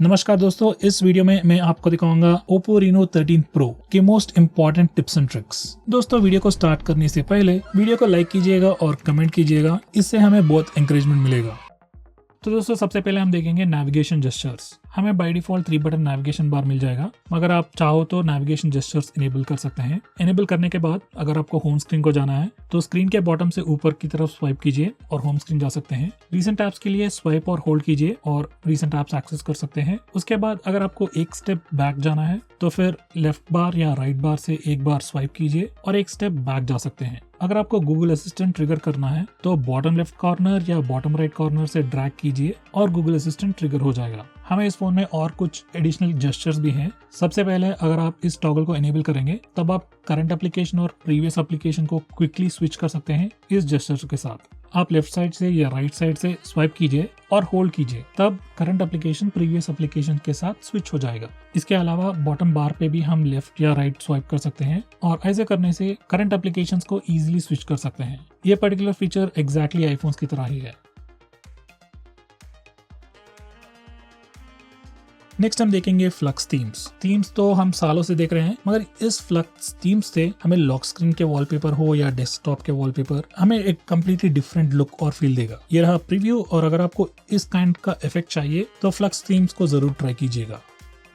नमस्कार दोस्तों, इस वीडियो में मैं आपको दिखाऊंगा Oppo Reno 13 Pro के most important tips and tricks. दोस्तों, वीडियो को स्टार्ट करने से पहले वीडियो को लाइक कीजिएगा और कमेंट कीजिएगा, इससे हमें बहुत एंकरेजमेंट मिलेगा। तो दोस्तों, सबसे पहले हम देखेंगे नेविगेशन जेस्चर्स। हमें by default 3 button navigation bar मिल जाएगा, मगर आप चाहो तो नेविगेशन जेस्चर्स इनेबल कर सकते हैं। इनेबल करने के बाद अगर आपको होम स्क्रीन को जाना है तो स्क्रीन के बॉटम से ऊपर की तरफ स्वाइप कीजिए और होम स्क्रीन जा सकते हैं। रीसेंट ऐप्स के लिए स्वाइप और होल्ड कीजिए और रीसेंट ऐप्स एक्सेस कर सकते हैं। उसके बाद अगर आपको एक स्टेप बैक जाना है तो फिर लेफ्ट बार या राइट बार से एक बार स्वाइप कीजिए और एक स्टेप बैक जा सकते हैं। अगर आपको गूगल असिस्टेंट ट्रिगर करना है तो बॉटम लेफ्ट कॉर्नर या बॉटम राइट कॉर्नर से ड्रैग कीजिए और गूगल असिस्टेंट ट्रिगर हो जाएगा। हमें इस फोन में और कुछ एडिशनल जेस्चर्स भी हैं। सबसे पहले अगर आप इस टॉगल को इनेबल करेंगे तब आप करंट एप्लीकेशन और प्रीवियस एप्लीकेशन को क्विकली स्विच कर सकते हैं इस जेस्चर के साथ। आप लेफ्ट साइड से या राइट साइड से स्वाइप कीजिए और होल्ड कीजिए, तब करंट एप्लीकेशन प्रीवियस एप्लीकेशन के साथ स्विच हो जाएगा। इसके अलावा बॉटम बार पे भी हम लेफ्ट या राइट स्वाइप कर सकते हैं और ऐसे करने से करंट एप्लीकेशंस को इजीली स्विच कर सकते हैं। ये पर्टिकुलर फीचर एग्जैक्टली आईफोन्स की तरह ही है। नेक्स्ट हम देखेंगे फ्लक्स थीम्स तो हम सालों से देख रहे हैं, मगर इस फ्लक्स थीम्स से हमें लॉक स्क्रीन के वॉलपेपर हो या डेस्कटॉप के वॉलपेपर, हमें एक कम्प्लीटली डिफरेंट लुक और फील देगा। ये रहा प्रीव्यू, और अगर आपको इस काइंड का इफेक्ट चाहिए तो फ्लक्स थीम्स को जरूर ट्राई कीजिएगा।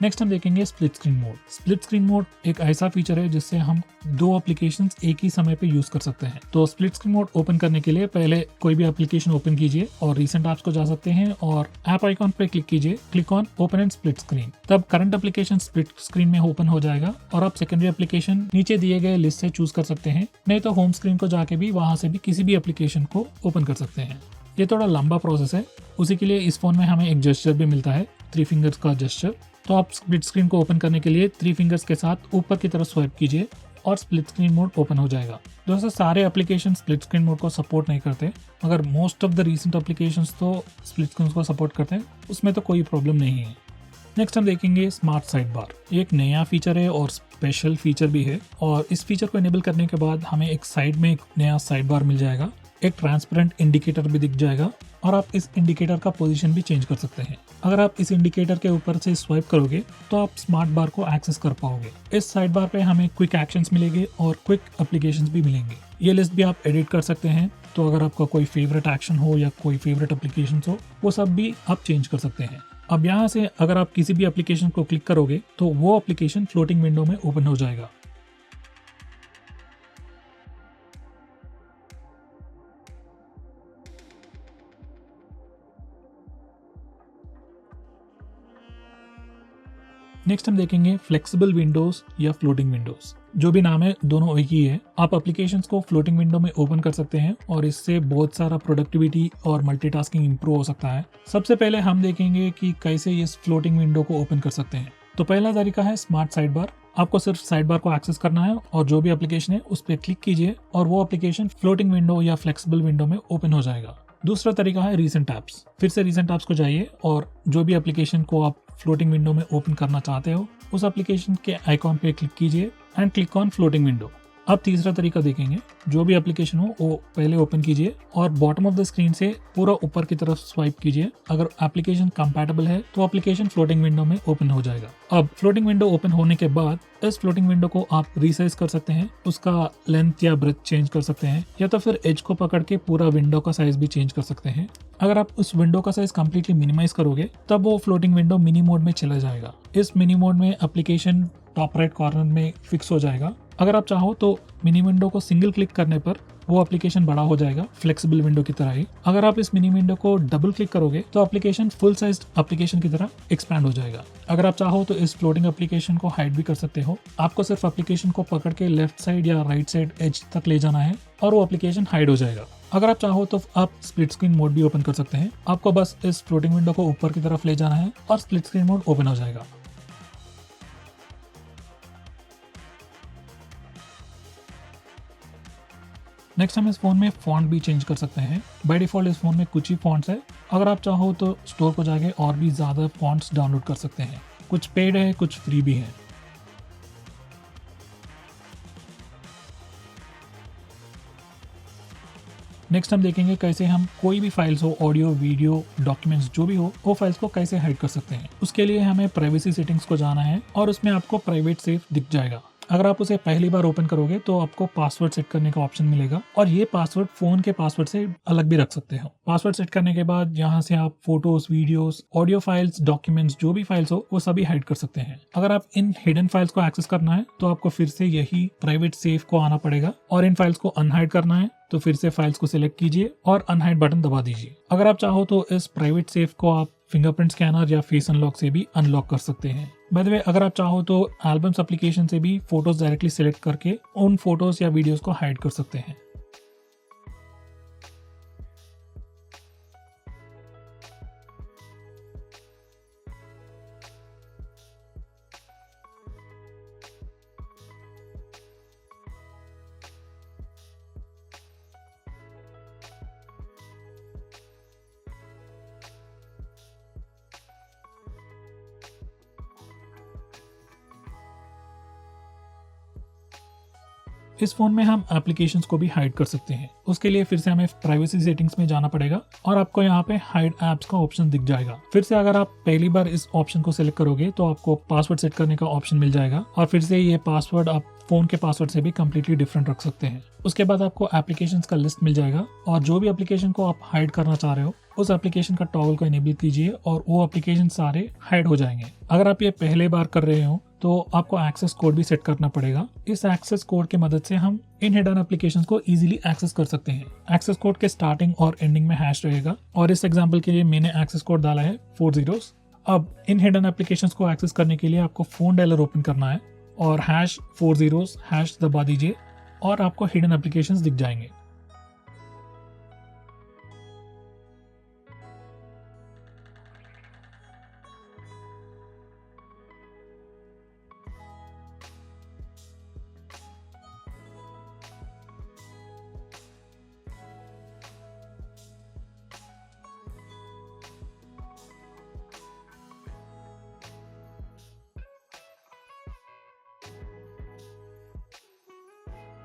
नेक्स्ट हम देखेंगे split screen mode. Split screen mode एक ऐसा फीचर है जिससे हम 2 एप्लीकेशंस एक ही समय पे यूज कर सकते हैं। तो स्प्लिट स्क्रीन मोड ओपन करने के लिए पहले कोई भी एप्लीकेशन ओपन कीजिए और रीसेंट ऐप्स को जा सकते हैं और ऐप आइकॉन पे क्लिक कीजिए, click on open and split screen. तब करंट एप्लीकेशन स्प्लिट स्क्रीन में ओपन हो जाएगा और आप सेकेंडरी एप्लीकेशन नीचे दिए गए लिस्ट से चूज कर सकते हैं, नहीं तो होम स्क्रीन को जाके भी वहां से भी किसी भी एप्लीकेशन को ओपन कर सकते हैं। ये थोड़ा लंबा प्रोसेस है, उसी के लिए इस फोन में हमें एक जेस्चर भी मिलता है, 3 फिंगर्स का जेस्चर। तो आप स्प्लिट स्क्रीन को ओपन करने के लिए 3 फिंगर्स के साथ ऊपर की तरफ स्वाइप कीजिए और स्प्लिट स्क्रीन मोड ओपन हो जाएगा। दोस्तों, सारे एप्लीकेशन स्प्लिट स्क्रीन मोड को सपोर्ट नहीं करते, मगर most of the recent applications तो स्प्लिट स्क्रीन को सपोर्ट करते हैं, उसमें तो कोई प्रॉब्लम नहीं है। नेक्स्ट हम देखेंगे स्मार्ट साइड बार। ये एक नया फीचर है और स्पेशल फीचर भी है, और इस फीचर को इनेबल करने के बाद हमें एक साइड में एक नया साइड बार मिल जाएगा, एक ट्रांसपेरेंट इंडिकेटर भी दिख जाएगा और आप इस इंडिकेटर का पोजीशन भी चेंज कर सकते हैं। अगर आप इस इंडिकेटर के ऊपर से स्वाइप करोगे तो आप स्मार्ट बार को एक्सेस कर पाओगे। इस साइड बार पे हमें क्विक एक्शंस मिलेंगे और क्विक एप्लीकेशंस भी मिलेंगे। ये लिस्ट भी आप एडिट कर सकते हैं, तो अगर आपका कोई फेवरेट एक्शन हो या कोई फेवरेट एप्लीकेशन हो, वो सब भी आप चेंज कर सकते हैं। अब यहाँ से अगर आप किसी भी एप्लीकेशन को क्लिक करोगे तो वो एप्लीकेशन फ्लोटिंग विंडो में ओपन हो जाएगा। नेक्स्ट हम देखेंगे फ्लेक्सिबल विंडोज या फ्लोटिंग विंडोज। जो भी नाम है, दोनों एक ही है। आप एप्लीकेशंस को फ्लोटिंग विंडो में ओपन कर सकते हैं और इससे बहुत सारा प्रोडक्टिविटी और मल्टीटास्किंग इंप्रूव हो सकता है। सबसे पहले हम देखेंगे कि कैसे इस फ्लोटिंग विंडो को ओपन कर सकते हैं। तो पहला तरीका है स्मार्ट साइड बार। आपको सिर्फ साइड बार को एक्सेस करना है और जो भी एप्लीकेशन है उस पर क्लिक कीजिए और वो एप्लीकेशन फ्लोटिंग विंडो या फ्लेक्सिबल विंडो में ओपन हो जाएगा। दूसरा तरीका है रीसेंट ऐप्स। फिर से रीसेंट ऐप्स को जाइए और जो भी एप्लीकेशन को आप फ्लोटिंग विंडो में ओपन करना चाहते हो उस एप्लीकेशन के आइकॉन पे क्लिक कीजिए and click on floating window. अब तीसरा तरीका देखेंगे। जो भी एप्लीकेशन हो वो पहले ओपन कीजिए और बॉटम ऑफ द स्क्रीन से पूरा ऊपर की तरफ स्वाइप कीजिए। अगर एप्लीकेशन कंपैटिबल है तो एप्लीकेशन फ्लोटिंग विंडो में ओपन हो जाएगा। अब फ्लोटिंग विंडो ओपन होने के बाद इस फ्लोटिंग विंडो को आप रीसाइज कर सकते हैं, उसका लेंथ या ब्रेथ चेंज कर सकते हैं, या तो फिर एज को पकड़ के पूरा विंडो का साइज भी चेंज कर सकते हैं। अगर आप उस विंडो का साइज कंप्लीटली मिनिमाइज करोगे तब वो फ्लोटिंग विंडो मिनी मोड में चला जाएगा। इस मिनी मोड में एप्लीकेशन टॉप राइट कॉर्नर में फिक्स हो जाएगा। अगर आप चाहो तो मिनी विंडो को सिंगल क्लिक करने पर वो एप्लीकेशन बड़ा हो जाएगा, फ्लेक्सिबल विंडो की तरह ही। अगर आप इस मिनी विंडो को डबल क्लिक करोगे तो एप्लीकेशन फुल साइज एप्लीकेशन की तरह एक्सपैंड हो जाएगा। अगर आप चाहो तो इस फ्लोटिंग एप्लीकेशन को हाइड भी कर सकते हो। आपको सिर्फ एप्लीकेशन को पकड़ के लेफ्ट साइड या राइट साइड एज तक ले जाना है और वो एप्लीकेशन हाइड हो जाएगा। अगर आप चाहो तो आप स्प्लिट स्क्रीन मोड भी ओपन कर सकते हैं। आपको बस इस फ्लोटिंग विंडो को ऊपर की तरफ ले जाना है और स्प्लिट स्क्रीन मोड ओपन हो जाएगा। नेक्स्ट हम इस फोन में फॉन्ट भी चेंज कर सकते हैं। बाय डिफॉल्ट इस फोन में कुछ ही फॉन्ट्स है। अगर आप चाहो तो स्टोर को जाके और भी ज़्यादा फॉन्ट्स डाउनलोड कर सकते हैं। कुछ पेड है, कुछ फ्री भी है। नेक्स्ट हम देखेंगे कैसे हम कोई भी फाइल्स हो, ऑडियो, वीडियो, डॉक्यूमेंट्स जो भी हो, वो फाइल्स को कैसे हाइड कर सकते हैं। उसके लिए हमें प्राइवेसी सेटिंग्स को जाना है और उसमें आपको प्राइवेट सेफ दिख जाएगा। अगर आप उसे पहली बार ओपन करोगे तो आपको पासवर्ड सेट करने का ऑप्शन मिलेगा और ये पासवर्ड फोन के पासवर्ड से अलग भी रख सकते हो। पासवर्ड सेट करने के बाद यहाँ से आप photos, videos, audio files, documents जो भी फाइल्स हो वो सभी हाइड कर सकते हैं। अगर आप इन हिडन फाइल्स को एक्सेस करना है तो आपको फिर से यही प्राइवेट सेफ को आना पड़ेगा और इन फाइल्स को अनहाइड करना है तो फिर से फाइल्स को सिलेक्ट कीजिए और अनहाइड बटन दबा दीजिए। अगर आप चाहो तो इस प्राइवेट सेफ को आप फिंगरप्रिंट स्कैनर या फेस अनलॉक से भी अनलॉक कर सकते हैं। बाय द वे, अगर आप चाहो तो एल्बम्स एप्लीकेशन से भी फोटोज डायरेक्टली सिलेक्ट करके उन फोटोज या वीडियोस को हाइड कर सकते हैं। इस फोन में हम एप्लीकेशंस को भी हाइड कर सकते हैं। उसके लिए फिर से हमें प्राइवेसी सेटिंग्स में जाना पड़ेगा और आपको यहाँ पे हाइड एप्स का ऑप्शन दिख जाएगा। फिर से अगर आप पहली बार इस ऑप्शन को सिलेक्ट करोगे तो आपको पासवर्ड सेट करने का ऑप्शन मिल जाएगा और फिर से ये पासवर्ड आप फोन के पासवर्ड से भी कम्प्लीटली डिफरेंट रख सकते हैं। उसके बाद आपको एप्लीकेशंस का लिस्ट मिल जाएगा और जो भी एप्लीकेशन को आप हाइड करना चाह रहे हो उस एप्लीकेशन का टॉगल को इनेबल कीजिए और वो एप्लीकेशन सारे हाइड हो जाएंगे। अगर आप ये पहले बार कर रहे हो तो आपको एक्सेस कोड भी सेट करना पड़ेगा। इस एक्सेस कोड की मदद से हम इन हिडन एप्लीकेशंस को इजीली एक्सेस कर सकते हैं। एक्सेस कोड के स्टार्टिंग और एंडिंग में हैश रहेगा और इस एग्जांपल के लिए मैंने एक्सेस कोड डाला है 4 zeros। अब इन हिडन एप्लीकेशंस को एक्सेस करने के लिए आपको फोन डायलर ओपन करना है और #4 zeros हैश दबा दीजिए और आपको हिडन एप्लीकेशंस दिख जाएंगे।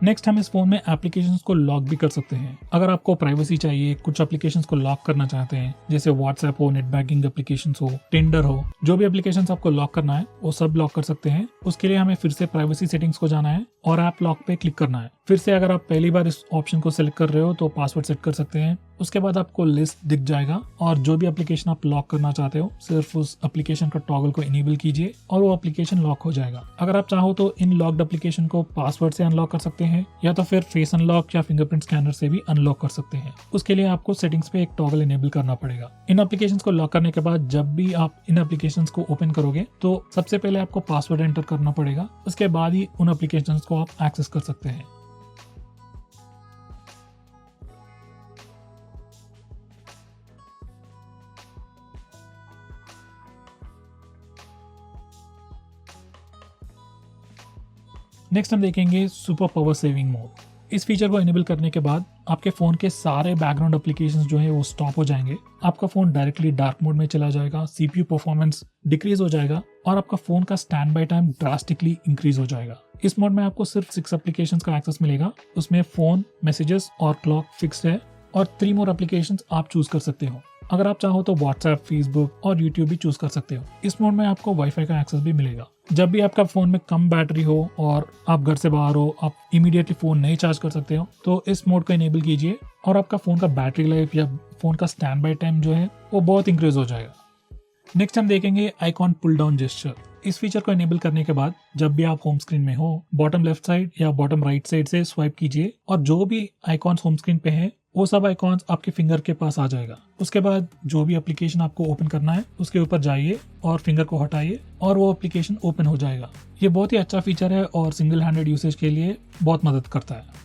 नेक्स्ट हम इस फोन में एप्लीकेशंस को लॉक भी कर सकते हैं। अगर आपको प्राइवेसी चाहिए, कुछ एप्लीकेशंस को लॉक करना चाहते हैं जैसे व्हाट्सएप हो, नेट बैंकिंग एप्लीकेशंस हो, टिंडर हो, जो भी एप्लीकेशंस आपको लॉक करना है वो सब लॉक कर सकते हैं। उसके लिए हमें फिर से प्राइवेसी सेटिंग्स को जाना है और ऐप लॉक पे क्लिक करना है। फिर से अगर आप पहली बार इस ऑप्शन को सिलेक्ट कर रहे हो तो पासवर्ड सेट कर सकते हैं। उसके बाद आपको लिस्ट दिख जाएगा और जो भी एप्लीकेशन आप लॉक करना चाहते हो सिर्फ उस एप्लीकेशन का टॉगल को इनेबल कीजिए और वो एप्लीकेशन लॉक हो जाएगा। अगर आप चाहो तो इन लॉक्ड एप्लीकेशन को पासवर्ड से अनलॉक कर सकते हैं या तो फिर फेस अनलॉक या फिंगरप्रिंट स्कैनर से भी अनलॉक कर सकते हैं। उसके लिए आपको सेटिंग्स पे एक टॉगल इनेबल करना पड़ेगा। इन एप्लीकेशंस को लॉक करने के बाद जब भी आप इन एप्लीकेशंस को ओपन करोगे तो सबसे पहले आपको पासवर्ड एंटर करना पड़ेगा। उसके बाद ही उन एप्लीकेशंस को आप एक्सेस कर सकते हैं। नेक्स्ट हम देखेंगे सुपर पावर सेविंग मोड। इस फीचर को इनेबल करने के बाद आपके फोन के सारे बैकग्राउंड एप्लीकेशंस जो है वो स्टॉप हो जाएंगे। आपका फोन डायरेक्टली डार्क मोड में चला जाएगा, सीपीयू परफॉर्मेंस डिक्रीज हो जाएगा और आपका फोन का stand by time drastically increase हो जाएगा। इस मोड में आपको सिर्फ 6 एप्लीकेशंस का एक्सेस मिलेगा। उसमें फोन, मैसेजेस और क्लॉक फिक्स्ड है और 3 मोर एप्लीकेशंस आप चूज कर सकते हो। अगर आप चाहो तो व्हाट्सएप, फेसबुक और यूट्यूब भी चूज कर सकते हो। इस मोड में आपको वाईफाई का एक्सेस भी मिलेगा। जब भी आपका फोन में कम बैटरी हो और आप घर से बाहर हो, आप इमीडिएटली फोन नहीं चार्ज कर सकते हो तो इस मोड को इनेबल कीजिए और आपका फोन का बैटरी लाइफ या फोन का स्टैंड बाय टाइम जो है वो बहुत इंक्रीज हो जाएगा। नेक्स्ट हम देखेंगे आइकॉन पुल डाउन जेस्चर। इस फीचर को इनेबल करने के बाद जब भी आप होम स्क्रीन में हो, बॉटम लेफ्ट साइड या बॉटम राइट साइड से स्वाइप कीजिए और जो भी आइकॉन्स होम स्क्रीन पे है वो सब आइकॉन्स आपके फिंगर के पास आ जाएगा। उसके बाद जो भी एप्लीकेशन आपको ओपन करना है उसके ऊपर जाइए और फिंगर को हटाइए और वो एप्लीकेशन ओपन हो जाएगा। ये बहुत ही अच्छा फीचर है और सिंगल हैंडेड यूसेज के लिए बहुत मदद करता है।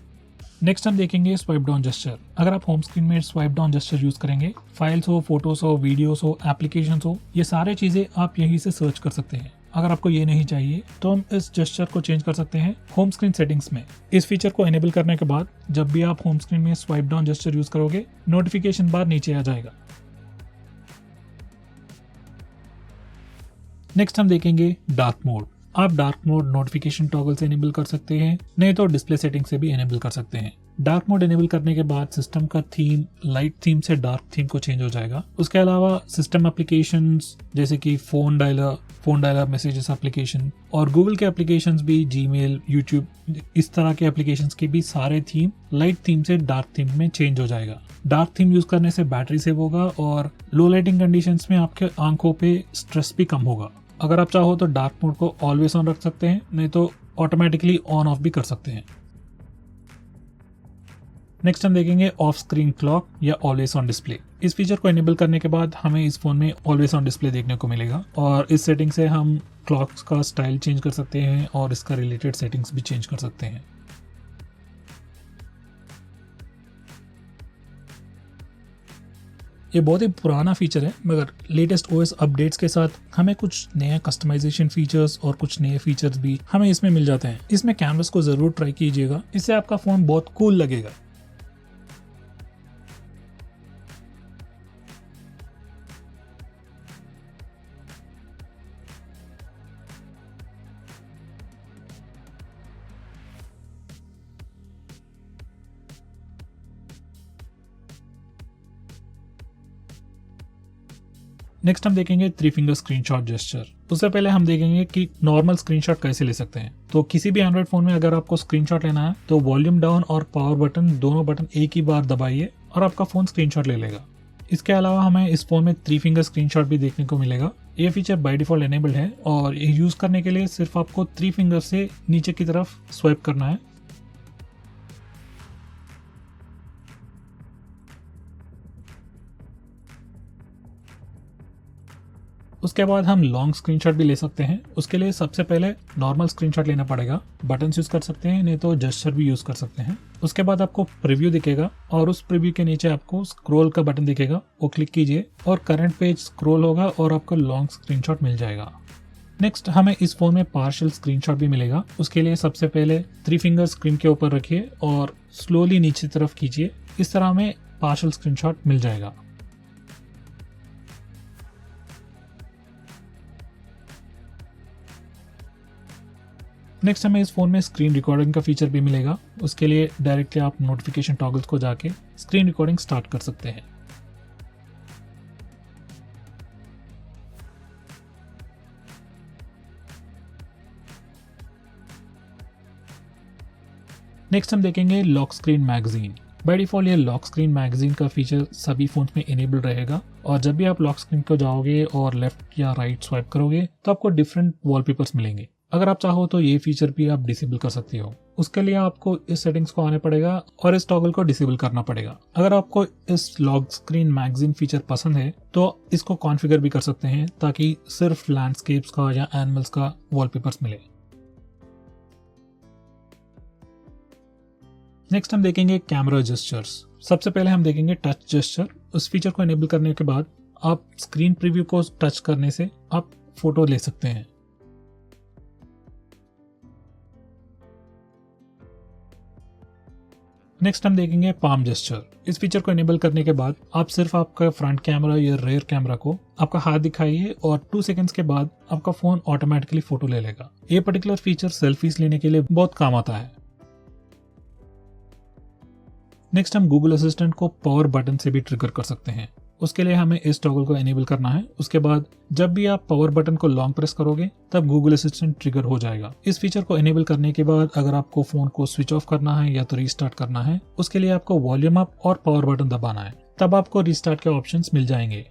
नेक्स्ट हम देखेंगे स्वाइप डाउन जेस्चर। अगर आप होम स्क्रीन में स्वाइप डाउन जेस्चर यूज करेंगे, फाइल्स हो, फोटोज हो, वीडियोस हो, एप्लीकेशंस हो, ये सारे चीजें आप यहीं से सर्च कर सकते हैं। अगर आपको ये नहीं चाहिए तो हम इस जेस्चर को चेंज कर सकते हैं होम स्क्रीन सेटिंग्स में। इस फीचर को एनेबल करने के बाद जब भी आप होम स्क्रीन में स्वाइप डाउन जेस्चर यूज करोगे नोटिफिकेशन बार नीचे आ जाएगा। नेक्स्ट हम देखेंगे डार्क मोड। आप डार्क मोड नोटिफिकेशन टॉगल से एनेबल कर सकते हैं, नहीं तो डिस्प्ले सेटिंग से भी एनेबल कर सकते हैं। डार्क मोड इनेबल करने के बाद सिस्टम का थीम लाइट थीम से डार्क थीम को चेंज हो जाएगा। उसके अलावा सिस्टम एप्लीकेशंस जैसे कि फोन डायलर मैसेजेस एप्लीकेशन और गूगल के एप्लीकेशंस भी, जीमेल, यूट्यूब, इस तरह के एप्लीकेशंस के भी सारे थीम लाइट थीम से डार्क थीम में चेंज हो जाएगा। डार्क थीम यूज करने से बैटरी सेव होगा और लो लाइटिंग कंडीशंस में आपके आंखों पे स्ट्रेस भी कम होगा। अगर आप चाहो तो डार्क मोड को ऑलवेज ऑन रख सकते हैं, नहीं तो ऑटोमेटिकली ऑन ऑफ भी कर सकते हैं। नेक्स्ट हम देखेंगे ऑफ स्क्रीन क्लॉक या ऑलवेज ऑन डिस्प्ले। इस फीचर को इनेबल करने के बाद हमें इस फोन में ऑलवेज ऑन डिस्प्ले देखने को मिलेगा और इस सेटिंग से हम क्लॉक्स का स्टाइल चेंज कर सकते हैं और इसका रिलेटेड सेटिंग्स भी चेंज कर सकते हैं। ये बहुत ही पुराना फीचर है, मगर लेटेस्ट ओएस अपडेट्स के साथ हमें कुछ नया कस्टमाइजेशन फीचर्स और कुछ नए फीचर्स भी हमें इसमें मिल जाते हैं। इसमें कैमरास को जरूर ट्राई कीजिएगा, इससे आपका फोन बहुत कूल लगेगा। नेक्स्ट हम देखेंगे 3 फिंगर स्क्रीनशॉट जेस्चर। उससे पहले हम देखेंगे कि नॉर्मल स्क्रीनशॉट कैसे ले सकते हैं। तो किसी भी एंड्रॉइड फोन में अगर आपको स्क्रीनशॉट लेना है तो वॉल्यूम डाउन और पावर बटन दोनों बटन एक ही बार दबाइए और आपका फोन स्क्रीनशॉट ले लेगा। इसके अलावा हमें इस फोन में 3 फिंगर स्क्रीनशॉट भी देखने को मिलेगा। ये फीचर बाय डिफॉल्ट एनेबल्ड है और ये यूज करने के लिए सिर्फ आपको 3 फिंगर से नीचे की तरफ स्वाइप करना है। उसके बाद हम लॉन्ग स्क्रीनशॉट भी ले सकते हैं। उसके लिए सबसे पहले नॉर्मल स्क्रीनशॉट लेना पड़ेगा। बटन्स यूज कर सकते हैं, नहीं तो जेस्चर भी यूज कर सकते हैं। उसके बाद आपको प्रीव्यू दिखेगा और उस प्रीव्यू के नीचे आपको स्क्रॉल का बटन दिखेगा, वो क्लिक कीजिए और करंट पेज स्क्रॉल होगा और आपको लॉन्ग स्क्रीनशॉट मिल जाएगा। नेक्स्ट हमें इस फोन में पार्शियल स्क्रीनशॉट भी मिलेगा। उसके लिए सबसे पहले 3 फिंगर स्क्रीन के ऊपर रखिए और स्लोली नीचे तरफ खींचिए। इस तरह हमें पार्शियल स्क्रीनशॉट मिल जाएगा। नेक्स्ट हमें इस फोन में स्क्रीन रिकॉर्डिंग का फीचर भी मिलेगा। उसके लिए डायरेक्टली आप नोटिफिकेशन टॉगल्स को जाके स्क्रीन रिकॉर्डिंग स्टार्ट कर सकते हैं। नेक्स्ट हम देखेंगे lock screen magazine. By default ये लॉक स्क्रीन मैगजीन का फीचर सभी फोन में इनेबल रहेगा और जब भी आप लॉक स्क्रीन को जाओगे और लेफ्ट या राइट स्वाइप करोगे तो आपको डिफरेंट वॉलपेपर्स मिलेंगे। अगर आप चाहो तो ये फीचर भी आप डिसेबल कर सकते हो। उसके लिए आपको इस सेटिंग्स को आने पड़ेगा और इस टॉगल को डिसेबल करना पड़ेगा। अगर आपको इस लॉक स्क्रीन मैगजीन फीचर पसंद है तो इसको कॉन्फ़िगर भी कर सकते हैं ताकि सिर्फ लैंडस्केप्स का या एनिमल्स का वॉलपेपर्स मिले। नेक्स्ट हम देखेंगे कैमरा जेस्चर्स। सबसे पहले हम देखेंगे टच जेस्चर। उस फीचर को इनेबल करने के बाद आप स्क्रीन प्रीव्यू को टच करने से आप फोटो ले सकते हैं। नेक्स्ट हम देखेंगे पाम जेस्चर। इस फीचर को इनेबल करने के बाद आप सिर्फ आपका फ्रंट कैमरा या रेयर कैमरा को आपका हाथ दिखाइए और 2 सेकंड्स के बाद आपका फोन ऑटोमेटिकली फोटो ले लेगा। ये पर्टिकुलर फीचर सेल्फीज लेने के लिए बहुत काम आता है। नेक्स्ट हम गूगल असिस्टेंट को पावर बटन से भी ट्रिगर कर सकते हैं। उसके लिए हमें इस टॉगल को इनेबल करना है। उसके बाद जब भी आप पावर बटन को लॉन्ग प्रेस करोगे तब गूगल असिस्टेंट ट्रिगर हो जाएगा। इस फीचर को इनेबल करने के बाद अगर आपको फोन को स्विच ऑफ करना है या तो रीस्टार्ट करना है, उसके लिए आपको वॉल्यूम अप और पावर बटन दबाना है, तब आपको रीस्टार्ट के ऑप्शंस मिल जाएंगे।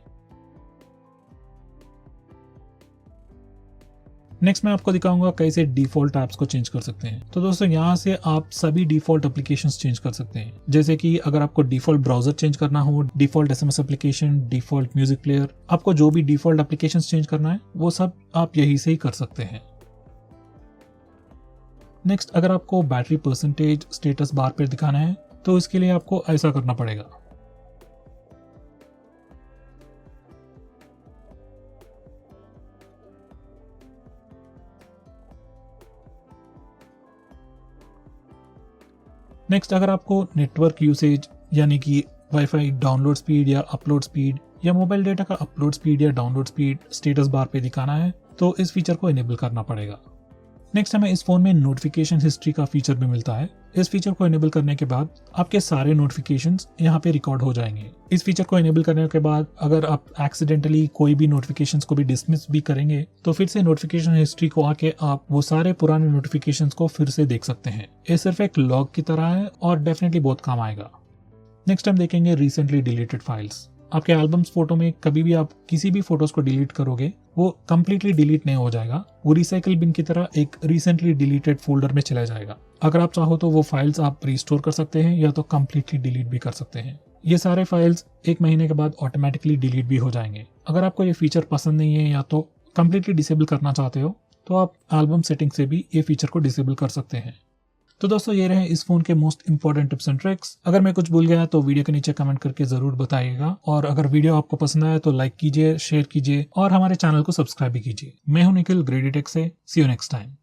नेक्स्ट मैं आपको दिखाऊंगा कैसे डिफॉल्ट ऐप्स को चेंज कर सकते हैं। तो दोस्तों यहाँ से आप सभी डिफॉल्ट एप्लीकेशंस चेंज कर सकते हैं। जैसे कि अगर आपको डिफॉल्ट ब्राउजर चेंज करना हो, default SMS application, default music player, आपको जो भी डिफॉल्ट एप्लीकेशंस चेंज करना है वो सब आप यही से ही कर सकते हैं। नेक्स्ट अगर आपको बैटरी परसेंटेज स्टेटस बार पर दिखाना है तो इसके लिए आपको ऐसा करना पड़ेगा। नेक्स्ट अगर आपको नेटवर्क यूसेज यानी कि वाईफाई डाउनलोड स्पीड या अपलोड स्पीड या मोबाइल डेटा का अपलोड स्पीड या डाउनलोड स्पीड स्टेटस बार पे दिखाना है तो इस फीचर को इनेबल करना पड़ेगा। नेक्स्ट हमें इस फोन में नोटिफिकेशन हिस्ट्री का फीचर भी मिलता है। इस फीचर को इनेबल करने के बाद आपके सारे नोटिफिकेशंस यहाँ पे रिकॉर्ड हो जाएंगे। इस फीचर को इनेबल करने के बाद अगर आप एक्सीडेंटली कोई भी नोटिफिकेशंस को भी डिसमिस भी करेंगे तो फिर से नोटिफिकेशन हिस्ट्री को आके आप वो सारे पुराने नोटिफिकेशंस को फिर से देख सकते हैं। ये सिर्फ एक लॉग की तरह है और डेफिनेटली बहुत काम आएगा। नेक्स्ट हम देखेंगे रिसेंटली डिलीटेड फाइल्स। आपके एल्बम्स फोटो में कभी भी आप किसी भी फोटोज को डिलीट करोगे वो कंप्लीटली डिलीट नहीं हो जाएगा, वो रिसाइकल बिन की तरह एक रिसेंटली डिलीटेड फोल्डर में चला जाएगा। अगर आप चाहो तो वो फाइल्स आप रिस्टोर कर सकते हैं या तो कंप्लीटली डिलीट भी कर सकते हैं। ये सारे फाइल्स 1 महीने के बाद ऑटोमेटिकली डिलीट भी हो जाएंगे। अगर आपको ये फीचर पसंद नहीं है या तो कंप्लीटली डिसेबल करना चाहते हो तो आप एल्बम सेटिंग से भी ये फीचर को डिसेबल कर सकते हैं। तो दोस्तों ये रहे इस फोन के most important tips and tricks. अगर मैं कुछ भूल गया तो वीडियो के नीचे कमेंट करके जरूर बताइएगा, और अगर वीडियो आपको पसंद आया तो लाइक कीजिए, शेयर कीजिए और हमारे चैनल को सब्सक्राइब भी कीजिए। मैं हूं निखिल ग्रेडी टेक से। सी यू नेक्स्ट टाइम।